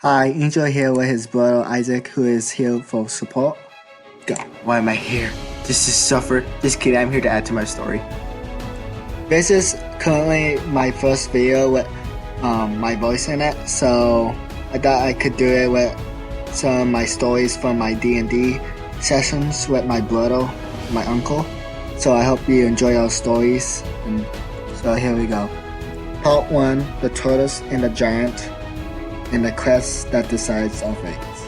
Hi, Angel here with his brother Isaac, who is here for support. Go. Why am I here? Just to suffer? Just kidding, I'm here to add to my story. This is currently my first video with my voice in it, so I thought I could do it with some of my stories from my D&D sessions with my brother, my uncle. So I hope you enjoy our stories. And so here we go. Part 1, the tortoise and the giant, and the quest that decides our fates.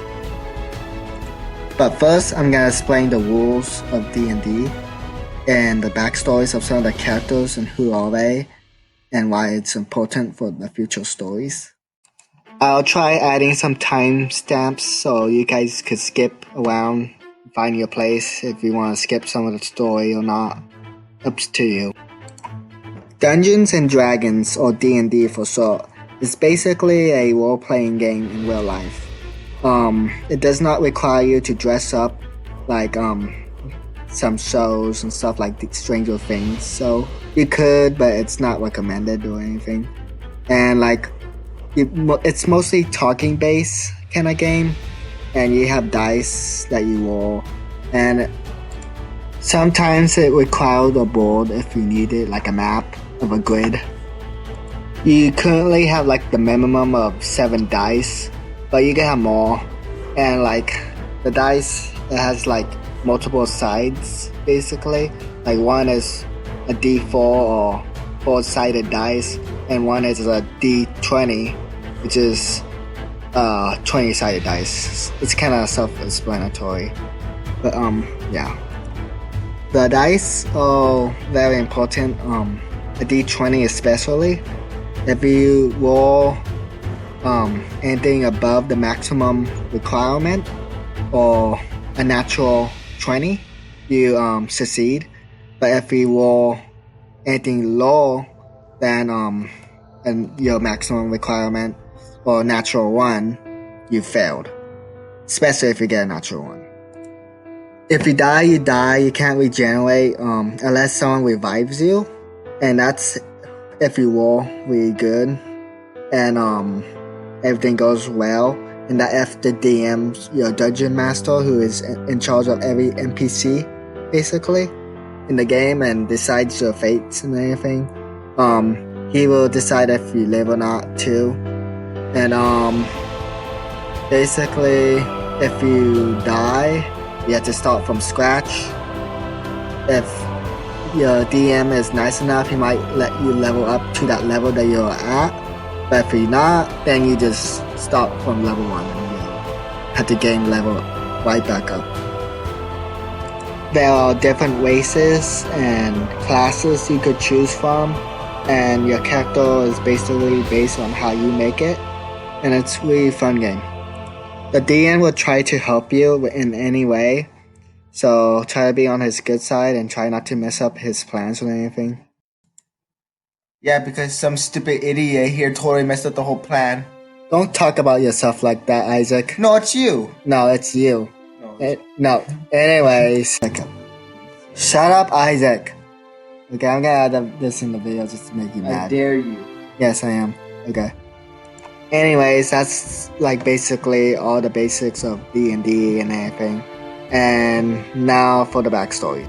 But first, I'm gonna explain the rules of D&D and the backstories of some of the characters and who are they and why it's important for the future stories. I'll try adding some timestamps so you guys could skip around, find your place if you want to skip some of the story or not. Up to you. Dungeons and Dragons, or D&D for short, is basically a role-playing game in real life. It does not require you to dress up like some shows and stuff like Stranger Things, so you could, but it's not recommended or anything. And like, it's mostly talking based kind of game, and you have dice that you roll, and sometimes it requires a board if you need it, like a map of a grid. You currently have like the minimum of 7 dice, but you can have more. And like the dice, it has like multiple sides basically. Like one is a D4 or 4-sided dice, and one is a D20, which is 20-sided dice. It's kind of self-explanatory, but yeah. The dice are very important. A D20 especially. If you roll anything above the maximum requirement or a natural 20, you succeed. But if you roll anything lower than and your maximum requirement or natural 1, you failed. Especially if you get a natural 1. If you die, you die. You can't regenerate unless someone revives you, and that's if you roll really good and everything goes well, and that if the DM, your dungeon master, who is in charge of every NPC basically in the game and decides your fates and everything, he will decide if you live or not too. And basically if you die, you have to start from scratch. If your DM is nice enough, he might let you level up to that level that you're at. But if you're not, then you just start from level 1 and you have to gain level right back up. There are different races and classes you could choose from, and your character is basically based on how you make it, and it's a really fun game. The DM will try to help you in any way, so try to be on his good side and try not to mess up his plans or anything. Yeah, because some stupid idiot here totally messed up the whole plan. Don't talk about yourself like that, Isaac. No, it's you. No, it's you. No. Anyways. Shut up, Isaac. Okay, I'm gonna add this in the video just to make you mad. I dare you. Yes, I am. Okay. Anyways, that's like basically all the basics of D&D and everything. And now for the backstory.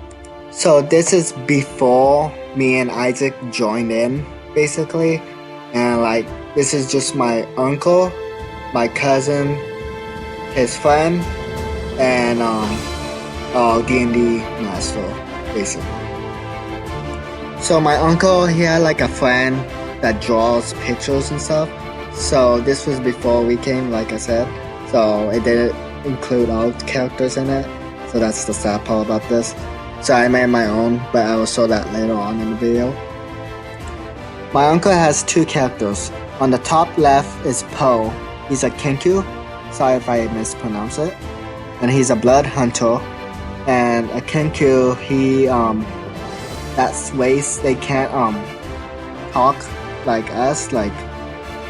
So this is before me and Isaac joined in, basically. And like, this is just my uncle, my cousin, his friend, and our D&D master, basically. So my uncle, he had like a friend that draws pictures and stuff. So this was before we came, like I said. So it didn't include all characters in it. So that's the sad part about this. So I made my own, but I will show that later on in the video. My uncle has 2 characters. On the top left is Poe. He's a Kenku. Sorry if I mispronounce it. And he's a blood hunter. And a Kenku, he that's ways they can't talk like us. Like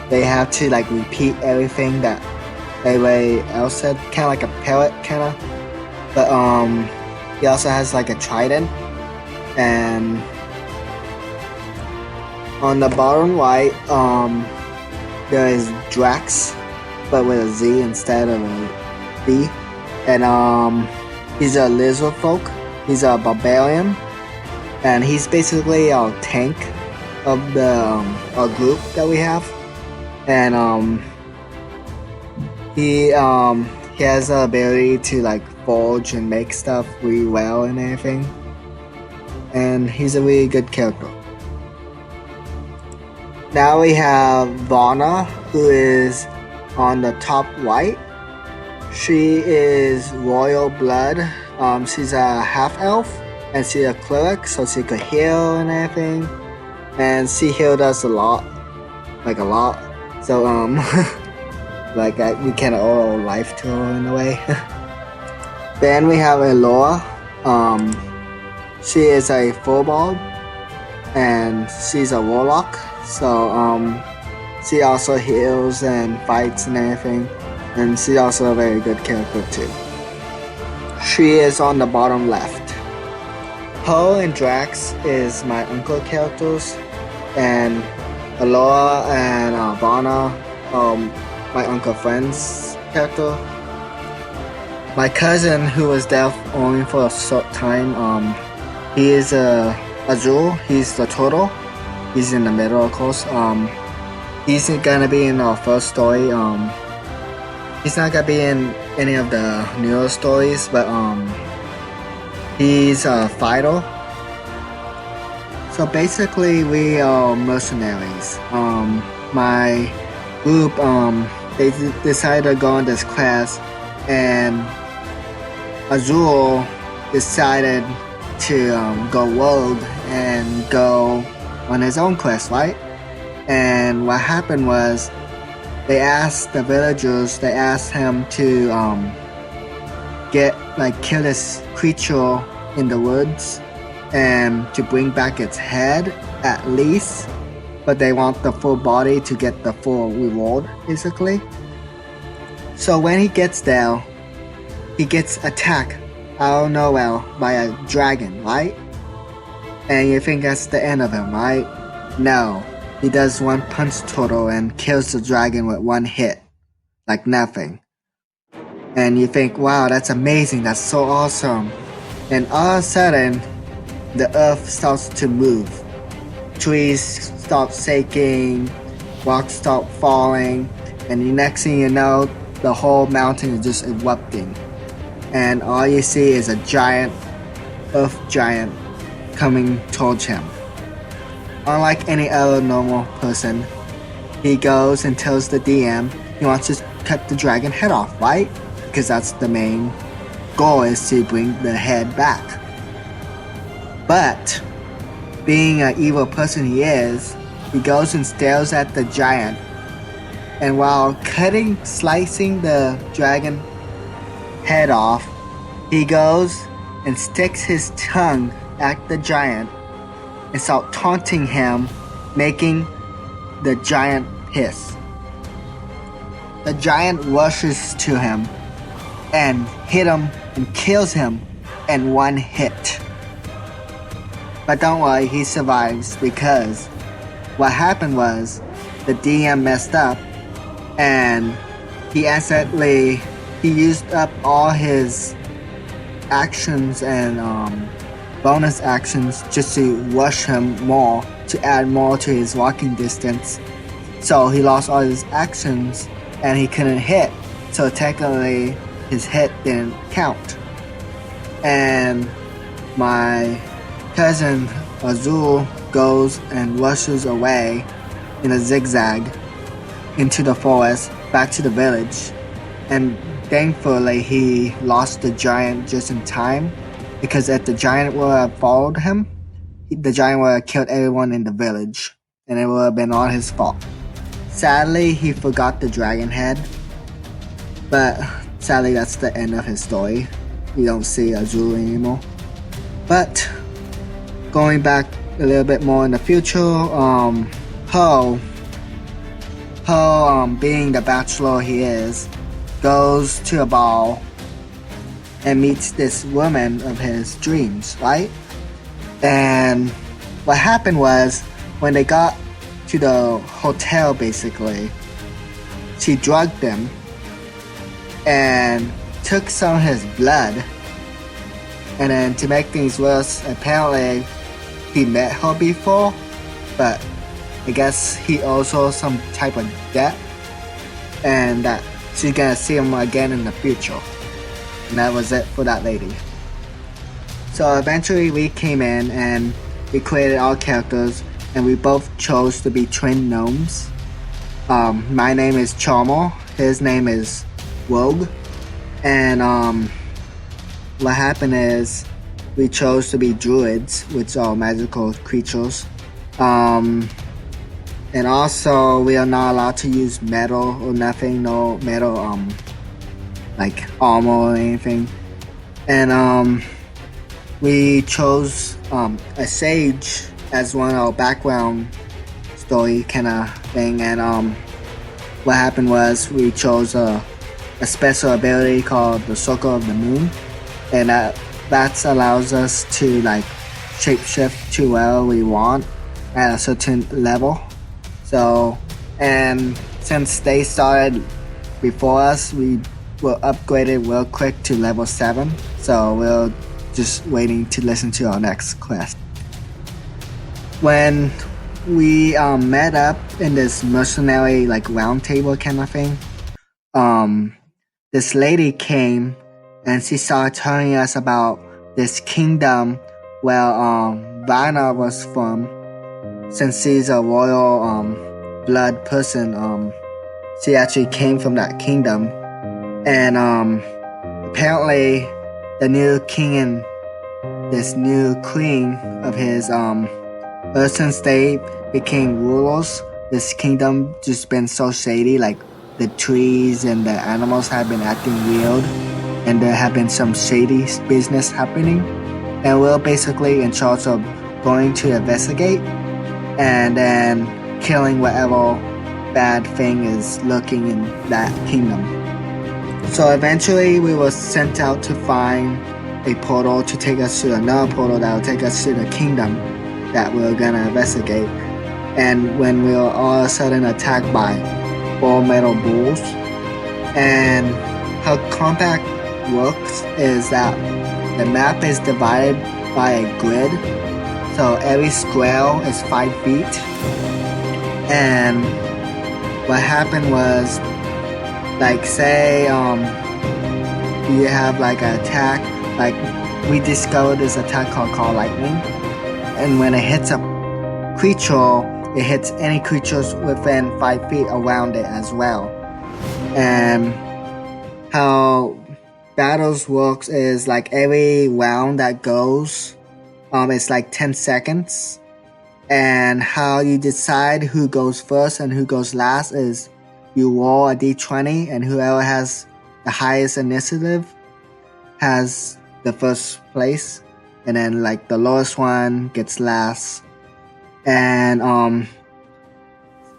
they have to like repeat everything that everybody else said, kind of like a parrot, kind of. But he also has like a trident, and on the bottom right there is Drax, but with a Z instead of a B. And he's a lizard folk. He's a barbarian, and he's basically our tank of the our group that we have. And he has the ability to like forge and make stuff really well and everything. And he's a really good character. Now we have Vana, who is on the top right. She is royal blood. She's a half-elf, and she's a cleric, so she could heal and everything. And she healed us a lot. Like a lot. So, we can owe life to her in a way. Then we have Elora. She is a fullball, and she's a warlock. So, she also heals and fights and everything. And she's also a very good character too. She is on the bottom left. Poe and Drax is my uncle characters. And Elora and Vana, my uncle friend's character. My cousin, who was deaf only for a short time, he is Azul. He's the turtle. He's in the middle, of course. He's gonna be in our first story. He's not gonna be in any of the newer stories, but he's a fighter. So basically, we are mercenaries. My group, they decided to go on this quest, and Azul decided to go rogue and go on his own quest, right? And what happened was, they asked the villagers, they asked him to kill this creature in the woods and to bring back its head at least, but they want the full body to get the full reward, basically. So when he gets there, he gets attacked out of nowhere by a dragon, right? And you think that's the end of him, right? No. He does one punch total and kills the dragon with one hit. Like nothing. And you think, wow, that's amazing, that's so awesome. And all of a sudden, the earth starts to move. Trees start shaking, rocks start falling, and the next thing you know, the whole mountain is just erupting. And all you see is a giant, earth giant, coming towards him. Unlike any other normal person, he goes and tells the DM he wants to cut the dragon head off, right? Because that's the main goal, is to bring the head back. But, being an evil person he is, he goes and stares at the giant, and while slicing the dragon head off, he goes and sticks his tongue at the giant and start taunting him, making the giant hiss. The giant rushes to him and hit him and kills him in one hit. But don't worry, he survives, because what happened was the DM messed up and he used up all his actions and bonus actions just to rush him more, to add more to his walking distance. So he lost all his actions and he couldn't hit. So technically his hit didn't count. And my cousin Azul goes and rushes away in a zigzag into the forest back to the village. And thankfully he lost the giant just in time, because if the giant would have followed him, the giant would have killed everyone in the village, and it would have been all his fault. Sadly, he forgot the dragon head, but sadly that's the end of his story. We don't see Azul anymore. But going back a little bit more in the future, Poe, being the bachelor he is, goes to a ball and meets this woman of his dreams, right? And what happened was, when they got to the hotel, basically, she drugged him and took some of his blood. And then to make things worse, apparently he met her before, but I guess he also some type of debt, and that she's gonna see him again in the future. And that was it for that lady. So eventually we came in and we created our characters, and we both chose to be twin gnomes. My name is Charmer, his name is Rogue, and what happened is we chose to be druids, which are magical creatures. And also we are not allowed to use metal or nothing, no metal like armor or anything. And we chose a sage as one of our background story kind of thing. And what happened was we chose a special ability called the Circle of the Moon, and that allows us to like shapeshift to wherever we want at a certain level. So, and since they started before us, we were upgraded real quick to level 7. So we're just waiting to listen to our next quest. When we met up in this mercenary like round table kind of thing, this lady came and she started telling us about this kingdom where Vanna was from. Since she's a royal blood person, she actually came from that kingdom. And apparently the new king and this new queen of his, since they became rulers, this kingdom just been so shady. Like the trees and the animals have been acting weird, and there have been some shady business happening. And we're basically in charge of going to investigate and then killing whatever bad thing is lurking in that kingdom. So eventually we were sent out to find a portal to take us to another portal that will take us to the kingdom that we're gonna investigate. And when we were all of a sudden attacked by 4 metal bulls. And how combat works is that the map is divided by a grid. So every square is 5 feet. And what happened was, like say you have like an attack, like we discovered this attack called lightning, and when it hits a creature, it hits any creatures within 5 feet around it as well. And how battles works is like every round that goes, it's like 10 seconds. And how you decide who goes first and who goes last is you roll a d20, and whoever has the highest initiative has the first place, and then like the lowest one gets last. And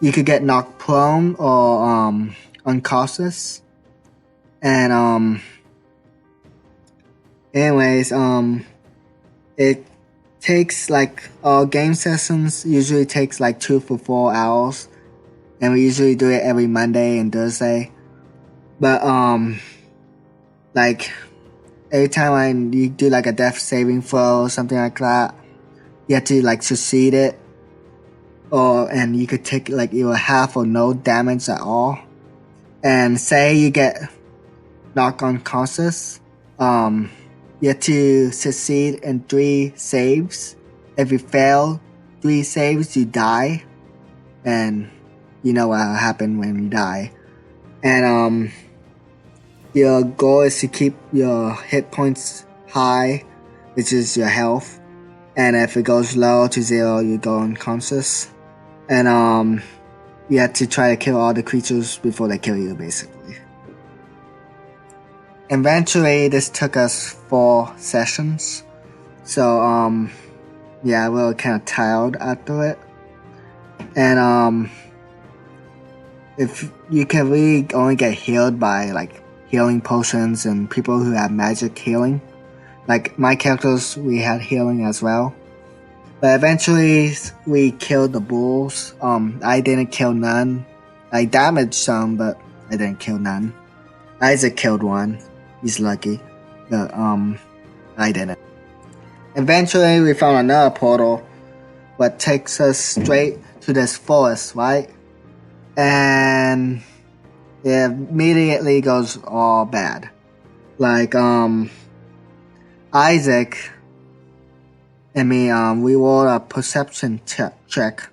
you could get knocked prone or unconscious. And anyways, it takes like our game sessions usually takes like 2 to 4 hours, and we usually do it every Monday and Thursday. But like every time you do like a death saving throw or something like that, you have to like succeed it, and you could take like either half or no damage at all. And say you get knocked unconscious, you have to succeed in 3 saves. If you fail 3 saves, you die, and you know what happened when you die. And your goal is to keep your hit points high, which is your health. And if it goes low to 0, you go unconscious. And you have to try to kill all the creatures before they kill you, basically. Eventually, this took us 4 sessions. So, yeah, we were kind of tired after it. And, if you can really only get healed by, like, healing potions and people who have magic healing. Like, my characters, we had healing as well. But eventually, we killed the bulls. I didn't kill none. I damaged some, but I didn't kill none. Isaac killed one. He's lucky. But I didn't. Eventually we found another portal what takes us straight to this forest, right? And it immediately goes all bad. Like Isaac and me, we rolled a perception check,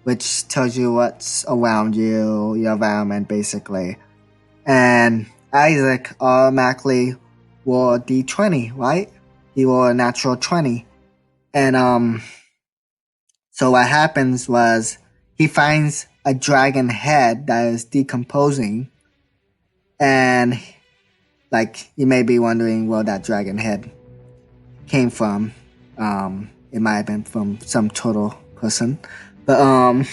which tells you what's around you, your environment, basically. And Isaac automatically rolled a d20, right? He rolled a natural 20. And so what happens was he finds a dragon head that is decomposing, and like you may be wondering where that dragon head came from. It might have been from some turtle person, but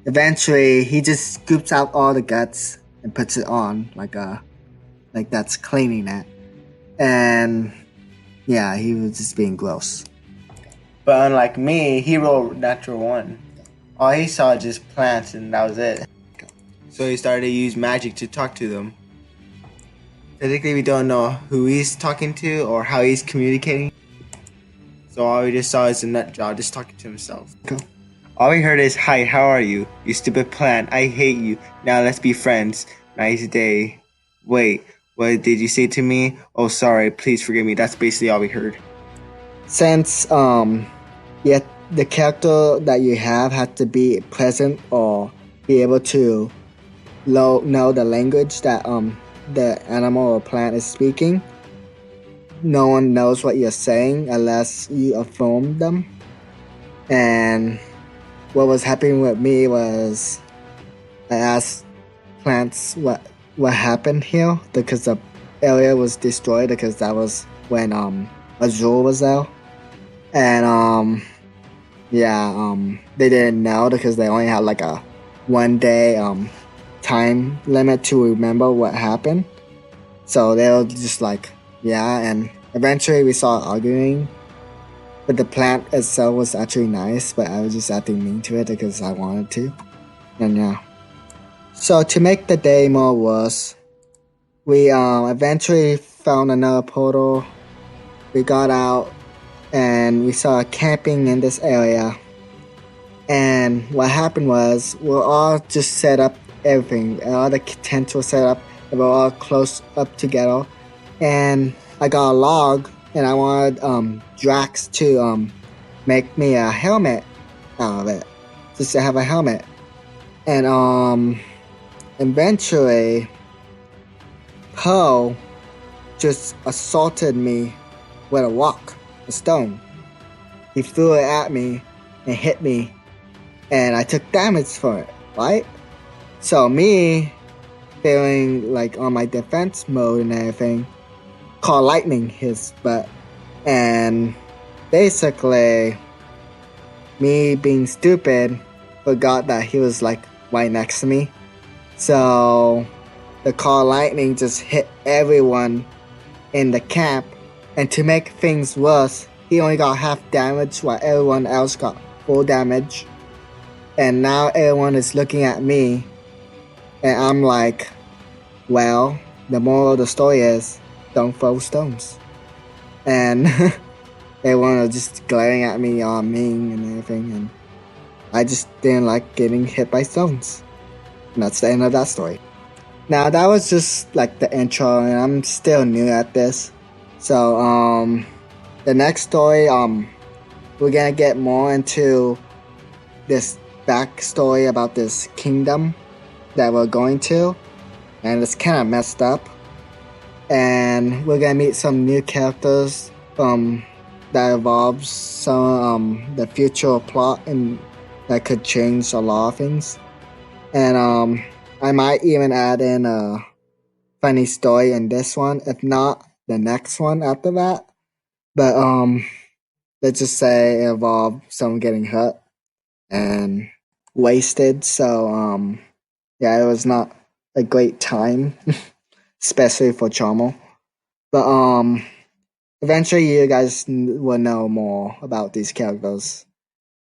eventually he just scoops out all the guts and puts it on like that's cleaning it, and yeah, he was just being gross. But unlike me, he rolled natural 1. All he saw was just plants and that was it. So he started to use magic to talk to them. Technically, we don't know who he's talking to or how he's communicating. So all we just saw is a nut job just talking to himself. Cool. All we heard is, "Hi, how are you? You stupid plant. I hate you. Now let's be friends. Nice day." Wait, what did you say to me? Oh, sorry. Please forgive me. That's basically all we heard. Since yet the character that you have had to be present or be able to know the language that the animal or plant is speaking, no one knows what you're saying unless you affirm them. And what was happening with me was I asked plants what happened here because the area was destroyed, because that was when Azure was out. And they didn't know because they only had like a 1 day time limit to remember what happened. So they were just like, yeah, and eventually we started arguing. But the plant itself was actually nice, but I was just acting mean to it because I wanted to. And yeah. So to make the day more worse, we eventually found another portal. We got out and we started camping in this area. And what happened was we're all just set up everything. All the tents were set up and we're all close up together. And I got a log and I wanted Drax to make me a helmet out of it. Just to have a helmet. And eventually Poe just assaulted me with a rock, a stone. He threw it at me and hit me, and I took damage for it, right? So me, feeling like on my defense mode and everything, called lightning his butt, and basically me being stupid forgot that he was like right next to me. So the call lightning just hit everyone in the camp, and to make things worse, he only got half damage while everyone else got full damage. And now everyone is looking at me, and I'm like, well, the moral of the story is, don't throw stones. And everyone was just glaring at me all mean and everything, and I just didn't like getting hit by stones. And that's the end of that story. Now that was just like the intro, and I'm still new at this. So the next story, we're gonna get more into this backstory about this kingdom that we're going to, and it's kind of messed up. And we're gonna meet some new characters that involves some the future plot and that could change a lot of things. And I might even add in a funny story in this one, if not the next one after that. But let's just say it involved someone getting hurt and wasted. So yeah, it was not a great time, especially for Chomo. But eventually you guys will know more about these characters.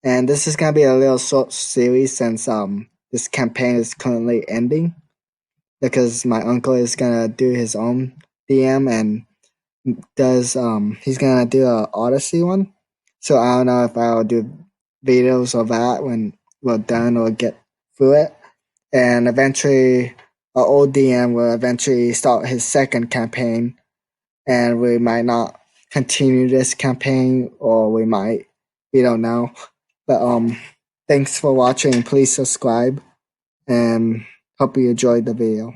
And this is gonna be a little short series since this campaign is currently ending. because my uncle is gonna do his own DM and he's gonna do a Odyssey one. So I don't know if I'll do videos of that when we're done or get through it. And eventually, our old DM will eventually start his second campaign, and we might not continue this campaign, or we don't know. But thanks for watching. Please subscribe, and hope you enjoyed the video.